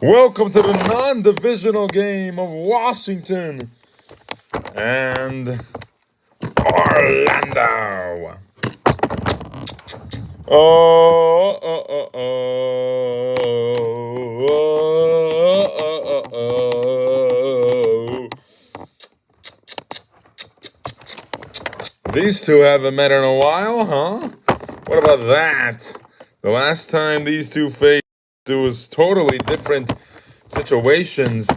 Welcome to the non-divisional game of Washington and Orlando. These two haven't met in a while, huh? What about that? The last time these two faced, it was totally different situations.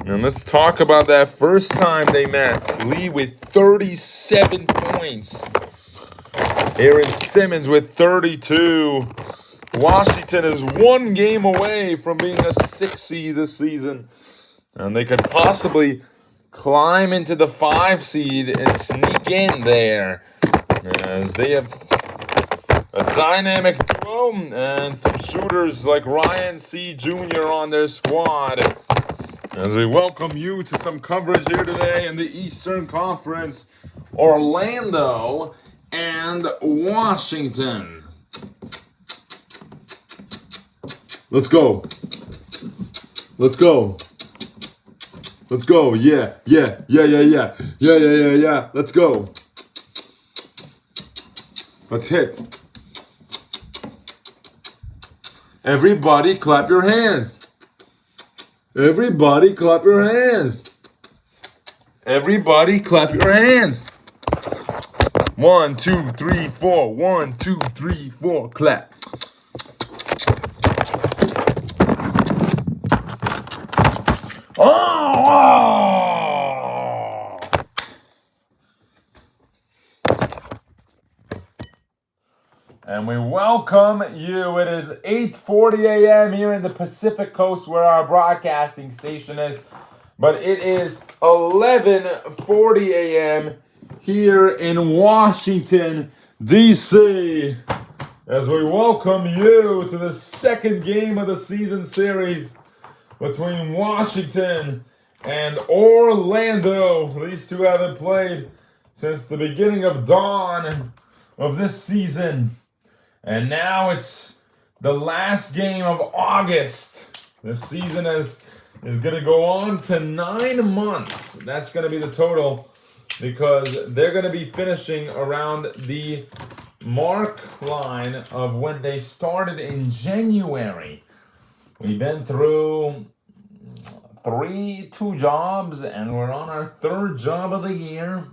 And let's talk about that first time they met. Lee with 37 points. Aaron Simmons with 32. Washington is one game away from being a 6 seed this season. And they could possibly climb into the 5 seed and sneak in there, as they have a dynamic duo and some shooters like Ryan C. Jr. on their squad. As we welcome you to some coverage here today in the Eastern Conference, Orlando and Washington. Let's go. Let's go. Let's go. Yeah. Let's go. Let's hit. Everybody clap your hands. Everybody clap your hands. Everybody clap your hands. 1, 2, 3, 4. 1, 2, 3, 4. Clap. Oh! And we welcome you. It is 8:40 a.m. here in the Pacific Coast where our broadcasting station is. But it is 11:40 a.m. here in Washington, D.C. as we welcome you to the second game of the season series between Washington and Orlando. These two haven't played since the beginning of dawn of this season. And now it's the last game of August. This season is going to go on to 9 months. That's going to be the total, because they're going to be finishing around the mark line of when they started in January. We've been through 2 jobs, and we're on our 3rd job of the year.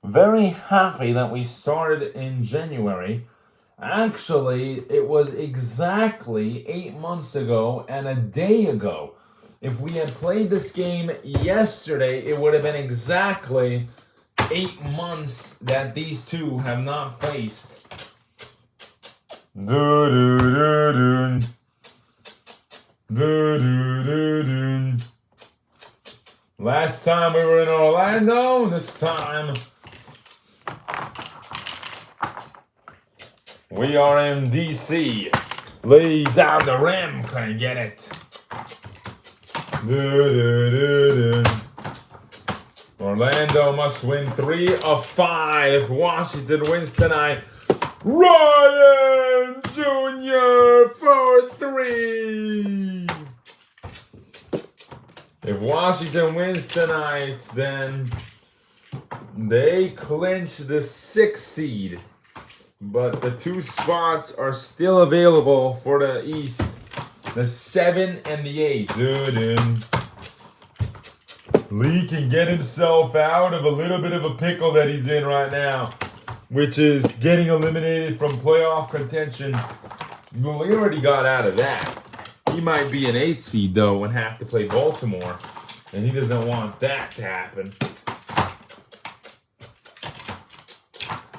Very happy that we started in January. Actually, it was exactly 8 months ago and a day ago. If we had played this game yesterday, it would have been exactly 8 months that these two have not faced. Last time we were in Orlando, this time we are in DC. Lay down the rim, couldn't get it. Orlando must win 3 of 5. If Washington wins tonight, Ryan Jr. for 3. If Washington wins tonight, then they clinch the 6th seed. But the 2 spots are still available for the East. The 7 and the 8. Lee can get himself out of a little bit of a pickle that he's in right now, which is getting eliminated from playoff contention. Well, he already got out of that. He might be an 8 seed, though, and have to play Baltimore. And he doesn't want that to happen.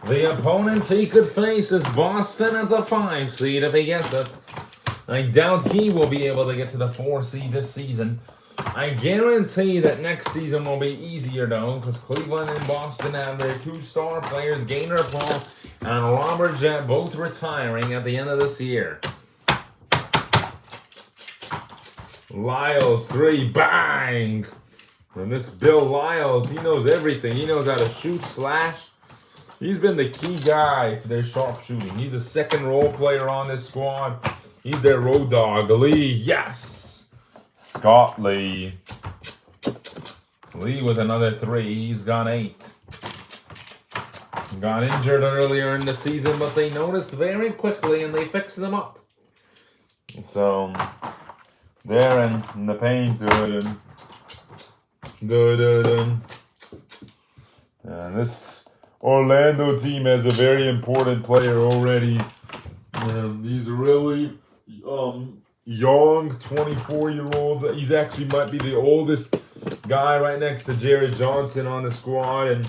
The opponents he could face is Boston at the 5 seed if he gets it. I doubt he will be able to get to the 4 seed this season. I guarantee that next season will be easier, though, because Cleveland and Boston have their 2 star players, Gaynor Paul and Robert Jett, both retiring at the end of this year. Lyles 3, bang! And this Bill Lyles, he knows everything. He knows how to shoot, slash. He's been the key guy to their sharpshooting. He's a second role player on this squad. He's their road dog. Lee, yes. Scott Lee. Lee with another 3. He's got 8. Got injured earlier in the season, but they noticed very quickly and they fixed them up. So, they're in the paint. And this Orlando team has a very important player already. He's really young, 24-year-old. He's actually might be the oldest guy right next to Jared Johnson on the squad, and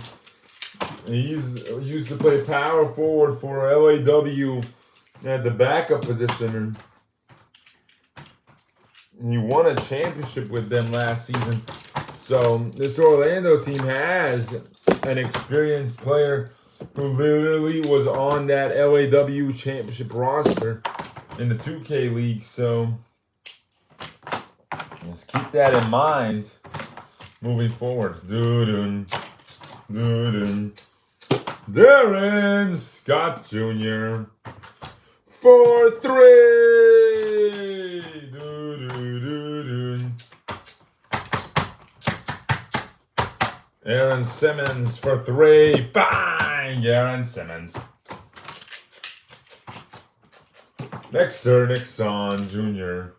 he's used to play power forward for LAW at the backup position, and he won a championship with them last season. So this Orlando team has an experienced player who literally was on that LAW championship roster in the 2K league. So let's keep that in mind moving forward. Darren Scott Jr. for 3. Aaron Simmons for 3. Bang! Aaron Simmons. Nexter Nixon Jr.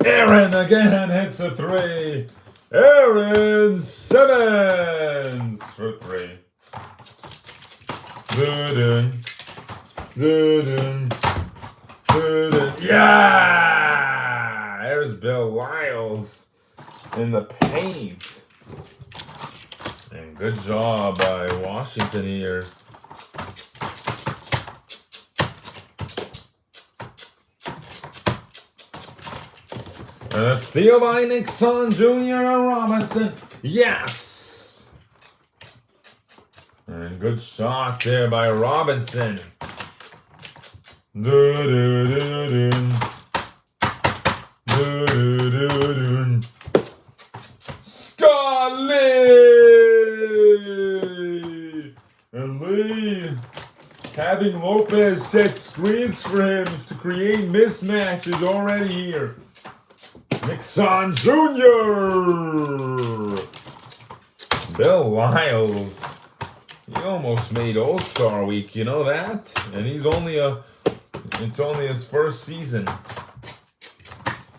Aaron again hits a 3. Aaron Simmons for 3. Yeah! There's Bill Lyles in the paint. And good job by Washington here. And a steal by Nixon Jr. and Robinson. Yes! And good shot there by Robinson. Scott Lee! And Lee having Lopez set screens for him to create mismatches already here. Nixon Jr. Bill Lyles. He almost made All-Star Week, you know that? And he's only it's only his first season.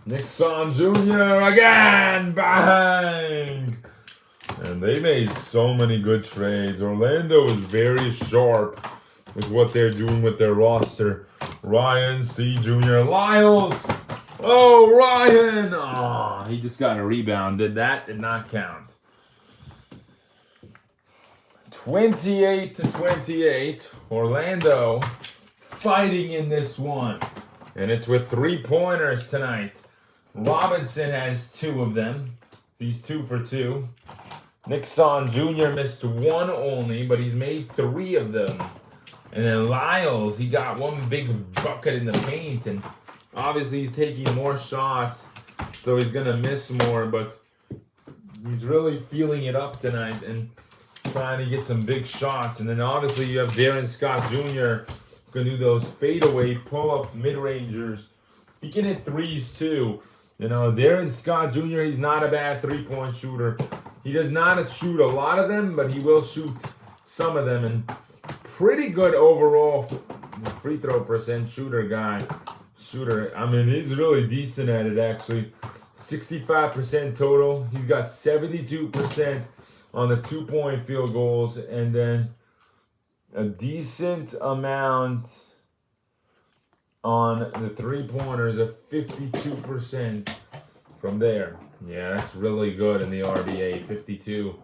Nixon Jr. again! Bang! And they made so many good trades. Orlando is very sharp with what they're doing with their roster. Ryan C. Jr. Lyles. Oh, Ryan! Oh, he just got a rebound. Did not count. 28-28. Orlando fighting in this one. And it's with 3-pointers tonight. Robinson has 2 of them. He's 2 for 2. Nixon Jr. missed 1 only, but he's made 3 of them. And then Lyles, he got 1 big bucket in the paint, and obviously he's taking more shots, so he's gonna miss more, but he's really feeling it up tonight and trying to get some big shots. And then obviously you have Darren Scott Jr. who can do those fadeaway pull-up mid-rangers. He can hit 3s too. You know, Darren Scott Jr., he's not a bad 3-point shooter. He does not shoot a lot of them, but he will shoot some of them. And pretty good overall free throw percent shooter. I mean, he's really decent at it, actually. 65% total. He's got 72% on the 2-point field goals, and then a decent amount on the 3-pointers, of 52% from there. Yeah, that's really good in the RBA. 52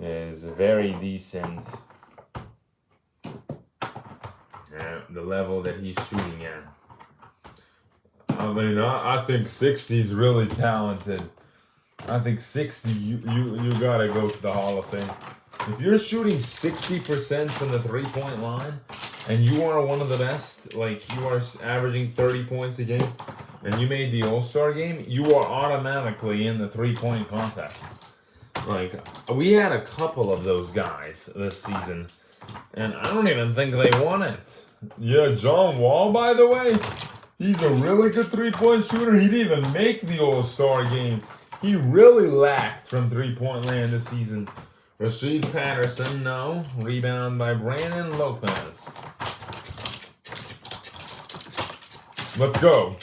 is very decent at the level that he's shooting at. I mean, I think 60 is really talented. I think 60, you gotta go to the Hall of Fame. If you're shooting 60% from the 3-point line, and you are one of the best, like you are averaging 30 points a game, and you made the All-Star game, you are automatically in the 3-point contest. Like, we had a couple of those guys this season, and I don't even think they won it. Yeah, John Wall, by the way, he's a really good three-point shooter. He didn't even make the All-Star game. He really lacked from three-point land this season. Rasheed Patterson, no. Rebound by Brandon Lopez. Let's go.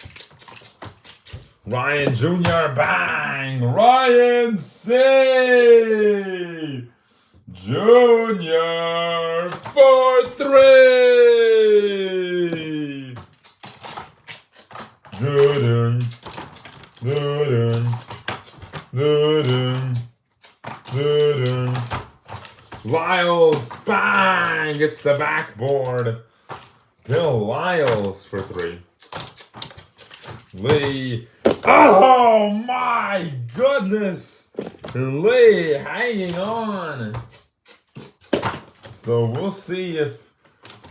Ryan Jr., bang! Ryan C. Jr. for 3. Doo-doo. Doo-doo. Doo-doo. Doo-doo. Lyles, bang! Gets the backboard. Bill Lyles for 3. Lee. Oh my goodness! Lee hanging on. So we'll see if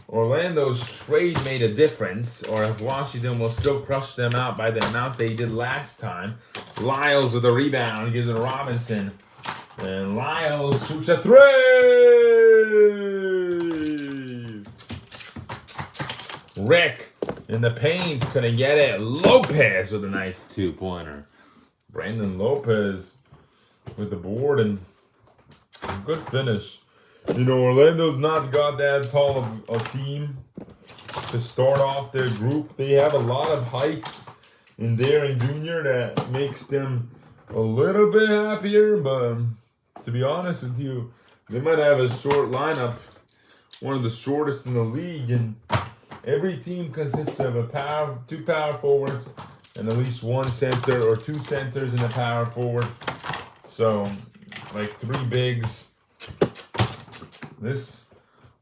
Orlando's trade made a difference or if Washington will still crush them out by the amount they did last time. Lyles with a rebound, gives it to Robinson. And Lyles shoots a 3! Rick in the paint, couldn't get it. Lopez with a nice 2-pointer. Brandon Lopez with the board and good finish. You know, Orlando's not got that tall of a team to start off their group. They have a lot of height in Darren Jr. that makes them a little bit happier, but to be honest with you, they might have a short lineup, one of the shortest in the league, and every team consists of two power forwards and at least one center or 2 centers and a power forward. So, like 3 bigs. This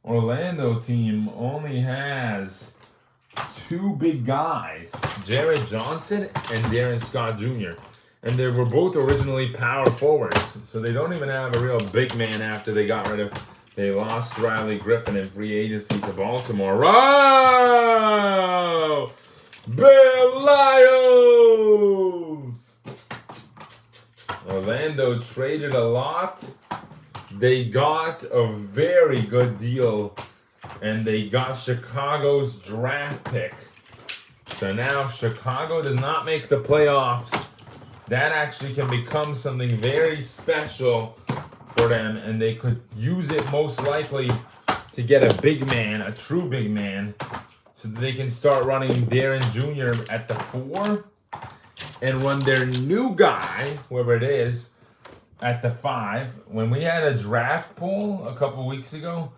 Orlando team only has 2 big guys, Jared Johnson and Darren Scott Jr. And they were both originally power forwards, so they don't even have a real big man after they got rid of. They lost Riley Griffin in free agency to Baltimore. Oh! Bill Lyles! Orlando traded a lot. They got a very good deal, and they got Chicago's draft pick. So now if Chicago does not make the playoffs, that actually can become something very special for them, and they could use it most likely to get a big man, a true big man, so that they can start running Darren Jr. at the 4 and run their new guy, whoever it is, at the 5. When we had a draft poll a couple weeks ago,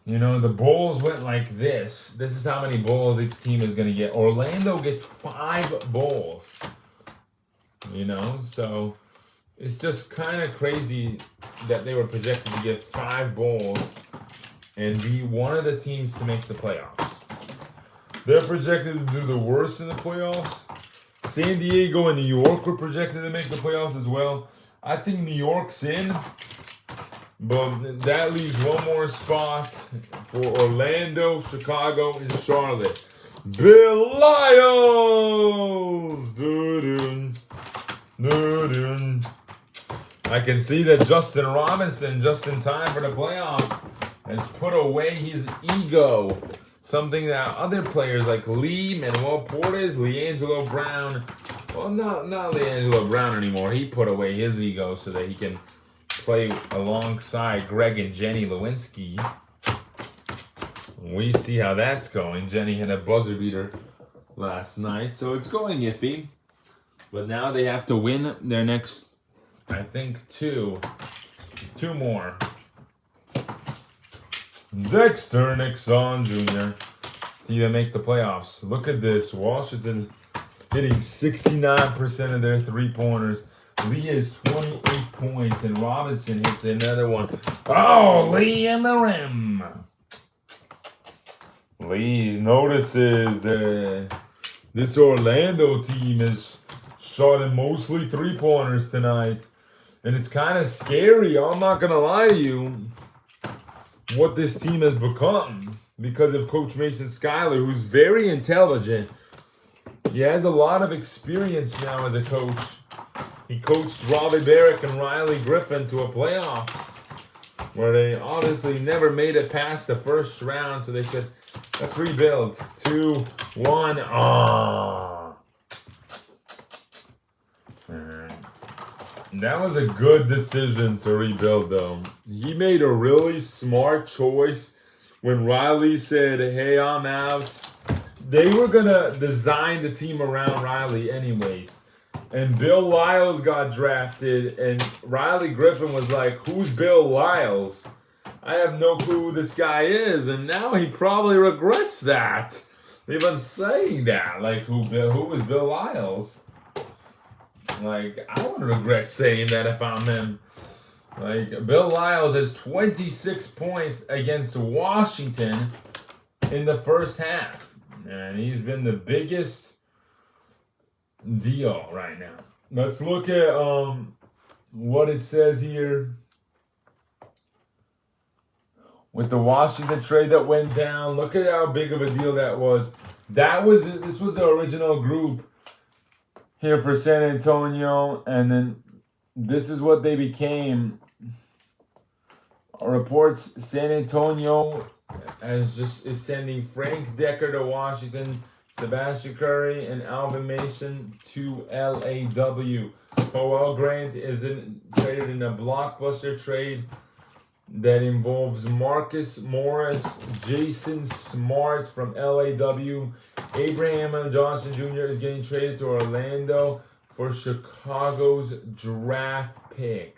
you know, the bowls went like this. This is how many bowls each team is going to get. Orlando gets 5 bowls. You know, so it's just kind of crazy that they were projected to get 5 bowls and be one of the teams to make the playoffs. They're projected to do the worst in the playoffs. San Diego and New York were projected to make the playoffs as well. I think New York's in, but that leaves one more spot for Orlando, Chicago, and Charlotte. Bill Lyles! Doo-doo. Doo-doo. I can see that Justin Robinson, just in time for the playoffs, has put away his ego. Something that other players like Lee, Manuel Portes, LiAngelo Brown, well, not LiAngelo Brown anymore. He put away his ego so that he can play alongside Greg and Jenny Lewinsky. We see how that's going. Jenny had a buzzer beater last night, so it's going iffy. But now they have to win their next, I think, 2 more. Dexter Nixon Jr. to even make the playoffs. Look at this. Washington hitting 69% of their 3-pointers. Lee has 28 points, and Robinson hits another one. Oh, Lee in the rim. Lee notices that this Orlando team is shot in mostly 3-pointers tonight. And it's kind of scary, I'm not going to lie to you, what this team has become because of Coach Mason Schuyler, who's very intelligent. He has a lot of experience now as a coach. He coached Robbie Barrick and Riley Griffin to a playoffs where they obviously never made it past the first round. So they said, let's rebuild. 2, 1. Ah. That was a good decision to rebuild, though. He made a really smart choice when Riley said, hey, I'm out. They were going to design the team around Riley anyways. And Bill Lyles got drafted, and Riley Griffin was like, who's Bill Lyles? I have no clue who this guy is. And now he probably regrets that. Even saying that, like, who is Bill Lyles? Like, I would regret saying that if I'm him. Like, Bill Lyles has 26 points against Washington in the first half. And he's been the biggest deal right now. Let's look at what it says here. With the Washington trade that went down, look at how big of a deal that was. This was the original group here for San Antonio, and then this is what they became. Reports San Antonio is sending Frank Decker to Washington, Sebastian Curry and Alvin Mason to LAW. Powell Grant is traded in a blockbuster trade that involves Marcus Morris, Jason Smart from LAW. Abraham Johnson Jr. is getting traded to Orlando for Chicago's draft pick.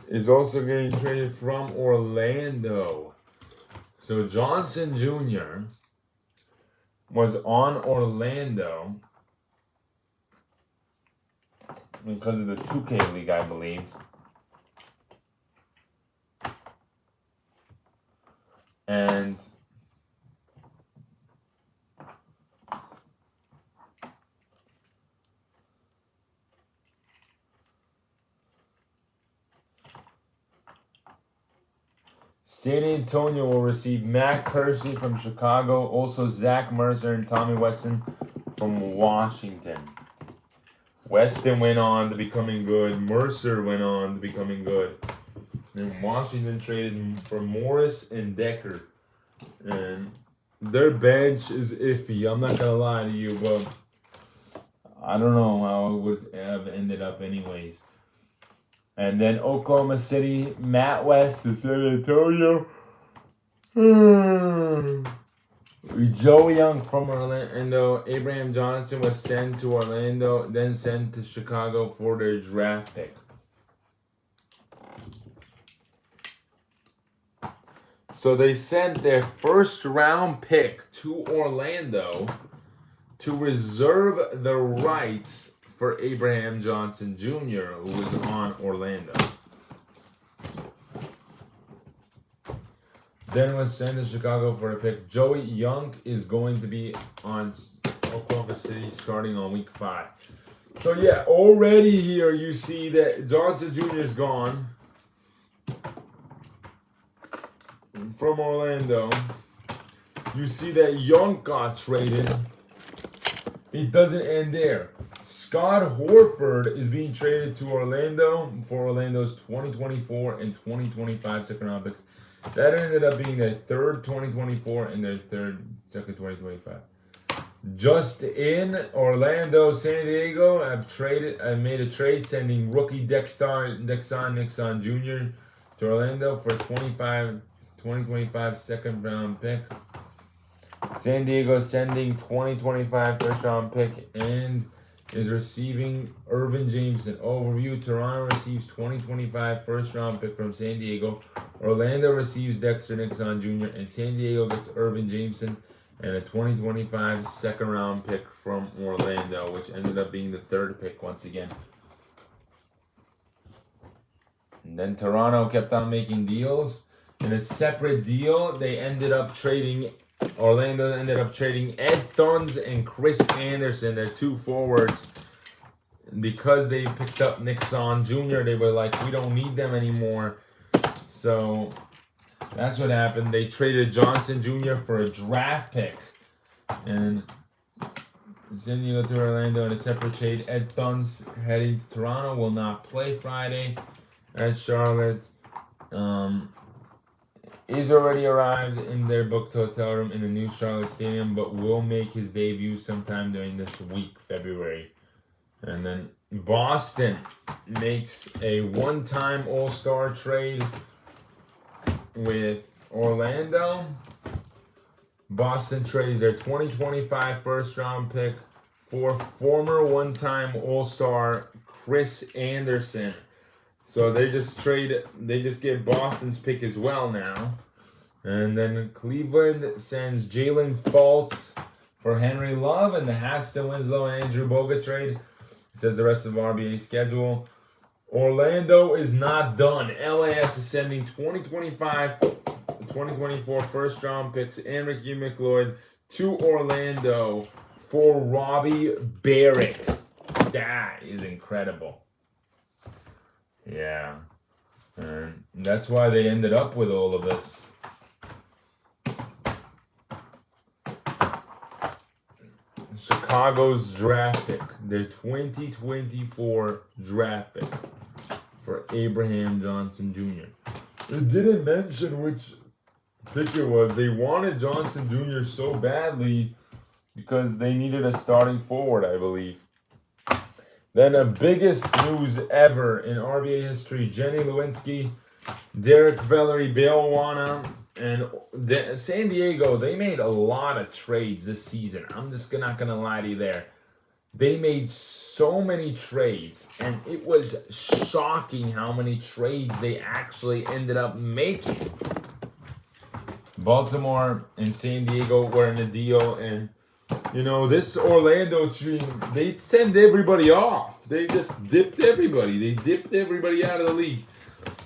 Is also getting traded from Orlando. So Johnson Jr. was on Orlando because of the 2K League, I believe. And San Antonio will receive Matt Kersey from Chicago, also Zach Mercer and Tommy Weston from Washington. Weston went on to becoming good. Mercer went on to becoming good. And Washington traded for Morris and Decker. And their bench is iffy. I'm not going to lie to you, but I don't know how it would have ended up anyways. And then Oklahoma City, Matt West to San Antonio. Joe Young from Orlando. Abraham Johnson was sent to Orlando, then sent to Chicago for their draft pick. So they sent their first round pick to Orlando to reserve the rights for Abraham Johnson Jr., who was on Orlando. Then was sent to Chicago for a pick. Joey Young is going to be on Oklahoma City starting on week 5. So yeah, already here you see that Johnson Jr. is gone from Orlando. You see that Young got traded. It doesn't end there. Scott Horford is being traded to Orlando for Orlando's 2024 and 2025 second round picks. That ended up being their third 2024 and their second 2025. Just in Orlando, San Diego have made a trade sending rookie Dexon Nixon Jr. to Orlando for 2025 second round pick. San Diego sending 2025 first round pick and is receiving Irvin Jameson. Overview: Toronto receives 2025 first round pick from San Diego. Orlando receives Dexter Nixon Jr. and San Diego gets Irvin Jameson and a 2025 second round pick from Orlando, which ended up being the third pick once again. And then Toronto kept on making deals. In a separate deal, Orlando ended up trading Ed Thuns and Chris Anderson, their two forwards. Because they picked up Nixon Jr., they were like, we don't need them anymore. So That's what happened. They traded Johnson Jr. for a draft pick. And San Diego to Orlando in a separate trade. Ed Duns heading to Toronto, will not play Friday at Charlotte. Is already arrived in their booked hotel room in the new Charlotte Stadium, but will make his debut sometime during this week, February. And then Boston makes a one-time All-Star trade with Orlando. Boston trades their 2025 first-round pick for former one-time All-Star Chris Anderson. So they just get Boston's pick as well now. And then Cleveland sends Jalen Fultz for Henry Love and the Haxton Winslow and Andrew Bogut trade. It says the rest of the RBA schedule. Orlando is not done. LAS is sending 2024 first round picks and Ricky McLeod to Orlando for Robbie Barrett. That is incredible. Yeah. And that's why they ended up with all of this. Chicago's draft pick, their 2024 draft pick for Abraham Johnson Jr. It didn't mention which pick it was. They wanted Johnson Jr. so badly because they needed a starting forward, I believe. Then the biggest news ever in RBA history, Jenny Lewinsky, Derek Valerie, Bale Wana, and San Diego, they made a lot of trades this season. I'm just not going to lie to you there. They made so many trades, and it was shocking how many trades they actually ended up making. Baltimore and San Diego were in a deal, and you know, this Orlando team, they send everybody off. They just dipped everybody. They dipped everybody out of the league.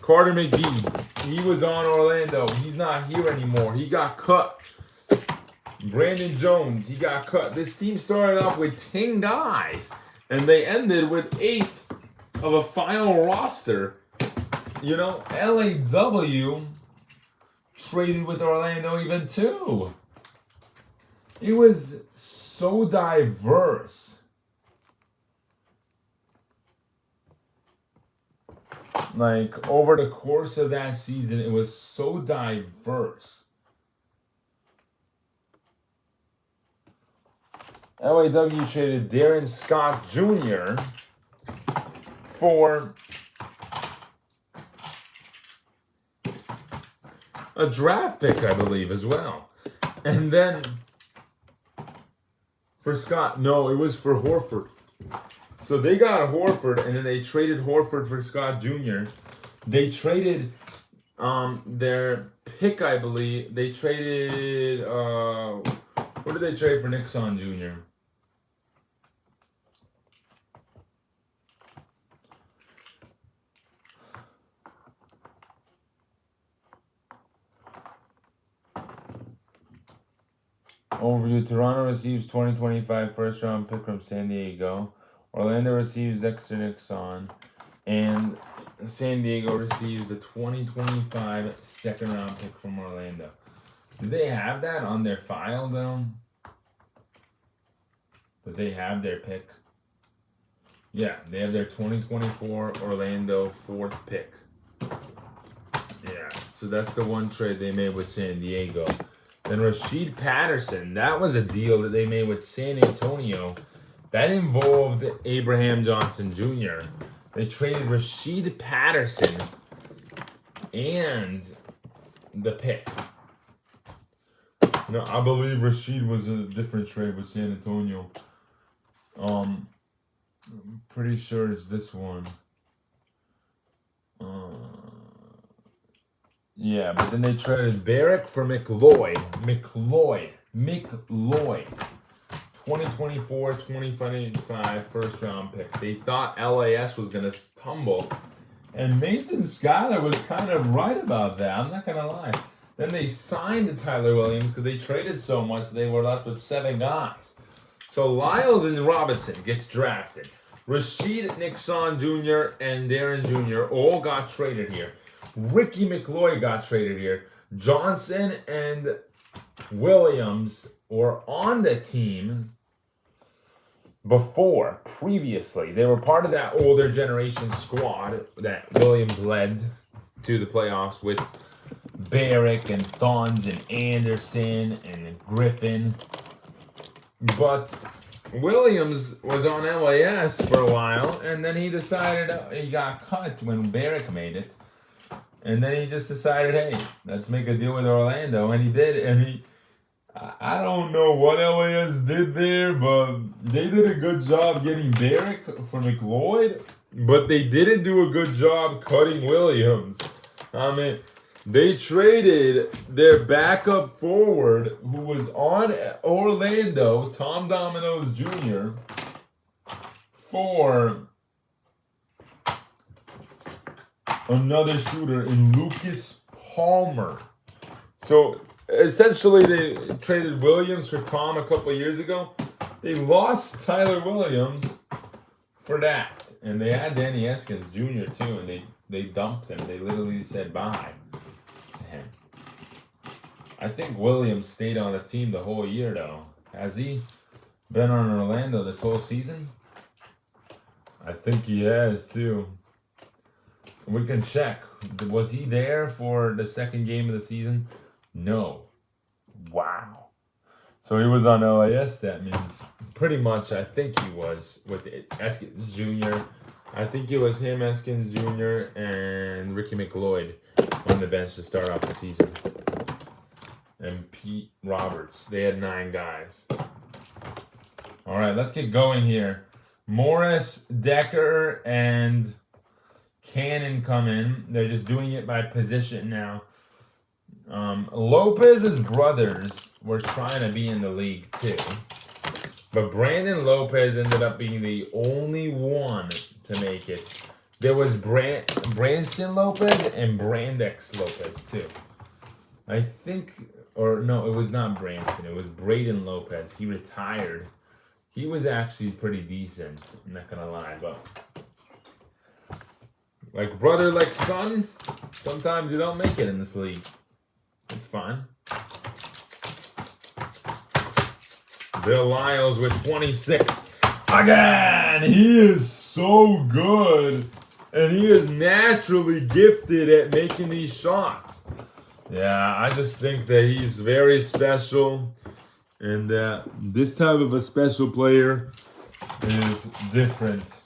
Carter McGee, he was on Orlando. He's not here anymore. He got cut. Brandon Jones, he got cut. This team started off with 10 guys, and they ended with 8 of a final roster. You know, LAW traded with Orlando even too. It was so diverse. Like, over the course of that season, it was so diverse. LAW traded Darren Scott Jr. for a draft pick, I believe, as well. And then for Scott, no, it was for Horford. So they got Horford, and then they traded Horford for Scott Jr. They traded their pick, I believe. They traded, what did they trade for Nixon Jr.? Overview: Toronto receives 2025 first round pick from San Diego. Orlando receives Dexter Nixon. And San Diego receives the 2025 second round pick from Orlando. Do they have that on their file though? But they have their pick. Yeah, they have their 2024 Orlando 4th pick. Yeah, so that's the one trade they made with San Diego. Then Rasheed Patterson, that was a deal that they made with San Antonio. That involved Abraham Johnson Jr. They traded Rasheed Patterson and the pick. No, I believe Rasheed was a different trade with San Antonio. I'm pretty sure it's this one. Yeah, but then they traded Barrick for McLeod. 2024, 2025 first round pick. They thought LAS was going to stumble. And Mason Schuyler was kind of right about that. I'm not going to lie. Then they signed Tyler Williams because they traded so much they were left with 7 guys. So Lyles and Robinson gets drafted. Rasheed Nixon Jr. and Darren Jr. all got traded here. Ricky McLeod got traded here. Johnson and Williams were on the team previously. They were part of that older generation squad that Williams led to the playoffs with Barrick and Thons and Anderson and Griffin. But Williams was on LAS for a while, and then he decided he got cut when Barrick made it. And then he just decided, hey, let's make a deal with Orlando. And he did. And I don't know what LAS did there, but they did a good job getting Barrick for McLeod. But they didn't do a good job cutting Williams. I mean, they traded their backup forward who was on Orlando, Tom Domino's Jr., for another shooter in Lucas Palmer. So essentially, they traded Williams for Tom a couple of years ago. They lost Tyler Williams for that. And they had Danny Eskins Jr. too, and they dumped him. They literally said bye to him. I think Williams stayed on the team the whole year, though. Has he been on Orlando this whole season? I think he has, too. We can check. Was he there for the second game of the season? No. Wow. So he was on LAS. That means pretty much I think he was with Eskins Jr. I think it was him, Eskins Jr., and Ricky McLeod on the bench to start off the season. And Pete Roberts. They had 9 guys. All right, let's get going here. Morris, Decker, and Cannon come in. They're just doing it by position now. Lopez's brothers were trying to be in the league too. But Brandon Lopez ended up being the only one to make it. There was Branston Lopez and Brandex Lopez too. I think, or no, it was not Branston. It was Braden Lopez. He retired. He was actually pretty decent. I'm not going to lie, but like brother, like son, sometimes you don't make it in this league. It's fine. Bill Lyles with 26. Again, he is so good. And he is naturally gifted at making these shots. Yeah, I just think that he's very special. And this type of a special player is different.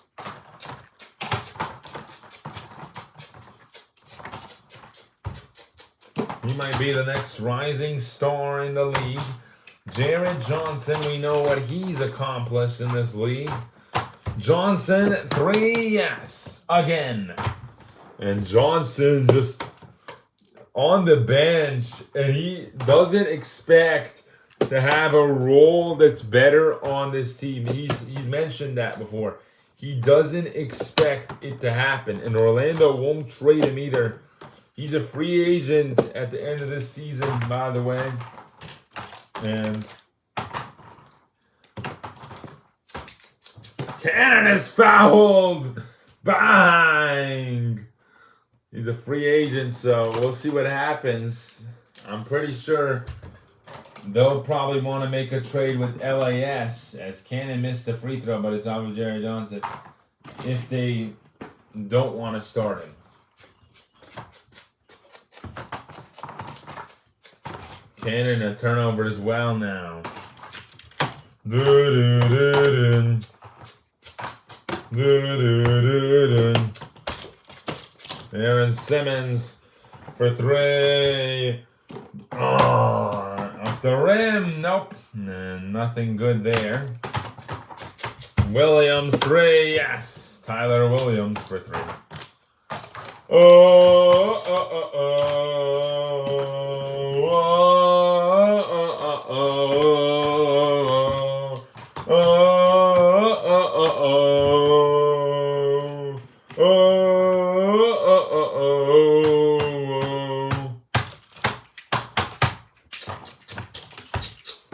He might be the next rising star in the league. Jared Johnson, we know what he's accomplished in this league. Johnson, 3, yes, again. And Johnson just on the bench, and he doesn't expect to have a role that's better on this team. He's mentioned that before. He doesn't expect it to happen, and Orlando won't trade him either. He's a free agent at the end of this season, by the way. And Cannon is fouled. Bang! He's a free agent, so we'll see what happens. I'm pretty sure they'll probably want to make a trade with LAS, as Cannon missed the free throw, but it's off of Jerry Johnson, if they don't want to start him. Cannon, a turnover as well now. Aaron Simmons for 3. Up the rim. Nope. Nothing good there. Williams, 3. Yes. Tyler Williams for 3.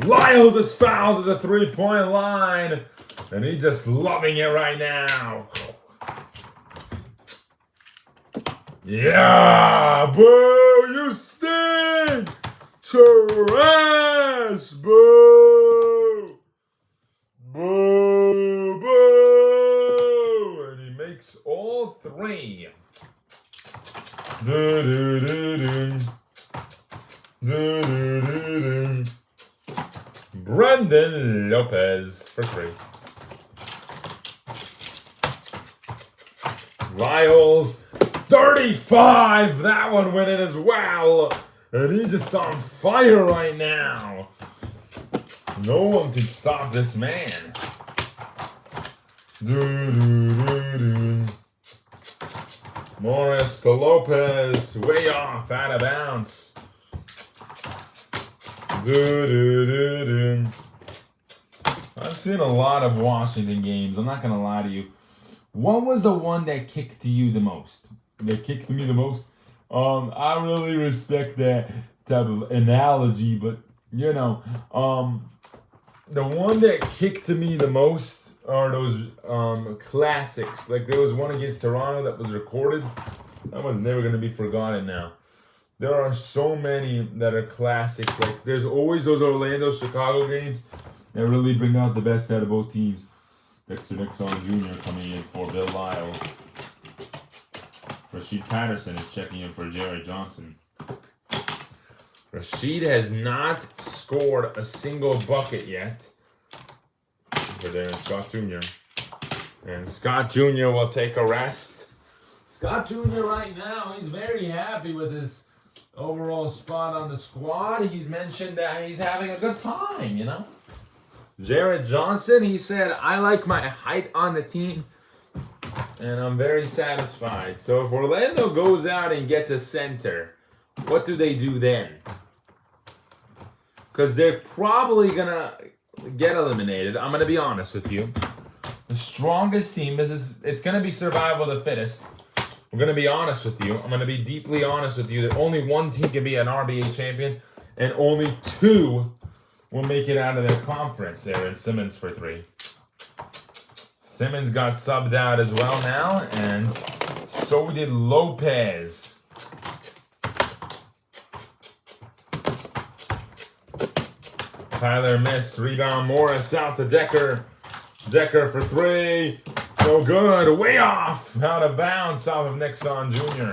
Lyles is fouled at the 3-point line, and he's just loving it right now. Yeah, boo, you stink! Trash, boo! Boo, boo! And he makes all three. Brendan Lopez for 3. Lyles, 35. That one winning as well. And he's just on fire right now. No one can stop this man. Morris to Lopez, way off, out of bounds. I've seen a lot of Washington games. I'm not going to lie to you. What was the one that kicked you the most? That kicked me the most? I really respect that type of analogy, but you know, the one that kicked me the most are those classics. Like there was one against Toronto that was recorded. That one's never going to be forgotten now. There are so many that are classics. Like there's always those Orlando, Chicago games that really bring out the best out of both teams. Dexter Nixon Jr. coming in for Bill Lyles. Rashid Patterson is checking in for Jared Johnson. Rashid has not scored a single bucket yet for Darren Scott Jr. And Scott Jr. will take a rest. Scott Jr. right now, he's very happy with his overall spot on the squad. He's mentioned that he's having a good time, you know. Jared Johnson, he said, I like my height on the team, and I'm very satisfied. So if Orlando goes out and gets a center, what do they do then? Because they're probably going to get eliminated. I'm going to be honest with you. The strongest team, it's going to be survival of the fittest. I'm going to be honest with you. I'm going to be deeply honest with you that only one team can be an RBA champion, and only 2 will make it out of their conference. Aaron Simmons for 3. Simmons got subbed out as well now, and so did Lopez. Tyler missed. Rebound Morris out to Decker. Decker for 3. No good. Way off. Out of bounds off of Nixon Jr.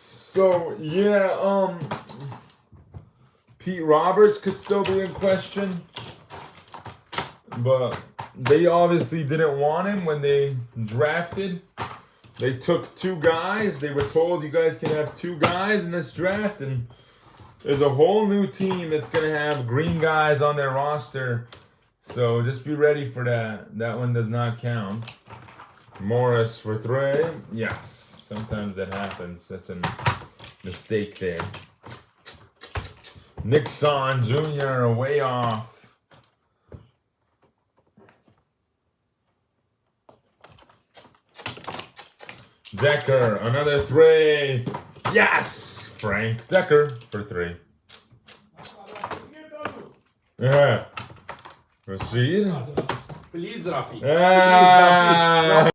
So, yeah, Pete Roberts could still be in question. But they obviously didn't want him when they drafted. They took 2 guys. They were told, you guys can have 2 guys in this draft. And there's a whole new team that's going to have green guys on their roster. So just be ready for that. That one does not count. Morris for 3. Yes. Sometimes that happens. That's a mistake there. Nixon Jr. way off. Decker, another 3. Yes! Frank Decker for 3. Yeah. Rashid? Please, Rafi. Ah.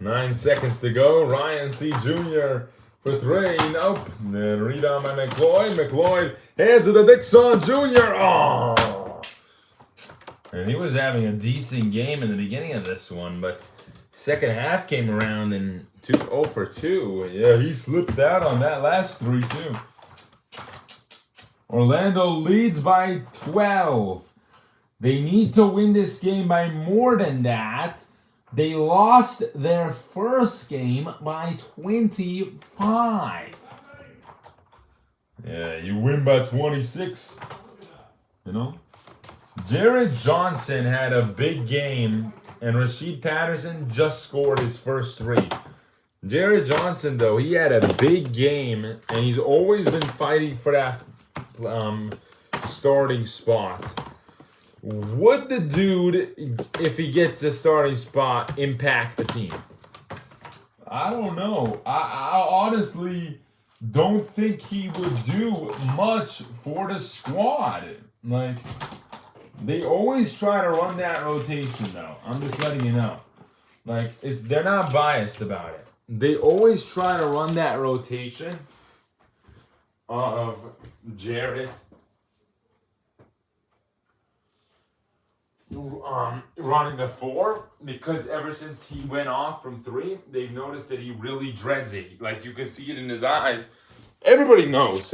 Nine seconds to go. Ryan C. Jr. for 3. Nope. Then rebound by McLeod. McLeod hands to the Nixon Jr. Oh! And he was having a decent game in the beginning of this one, but second half came around and 0 for 2. Yeah, he slipped out on that last 3 too. Orlando leads by 12. They need to win this game by more than that. They lost their first game by 25. Yeah, you win by 26. You know? Jared Johnson had a big game, and Rasheed Patterson just scored his first 3. Jared Johnson, though, he had a big game, and he's always been fighting for that starting spot. Would the dude, if he gets the starting spot, impact the team? I don't know. I honestly don't think he would do much for the squad. Like, they always try to run that rotation, though. I'm just letting you know. Like, they're not biased about it. They always try to run that rotation of Jarrett running the 4, because ever since he went off from 3, they've noticed that he really dreads it. Like, you can see it in his eyes. Everybody knows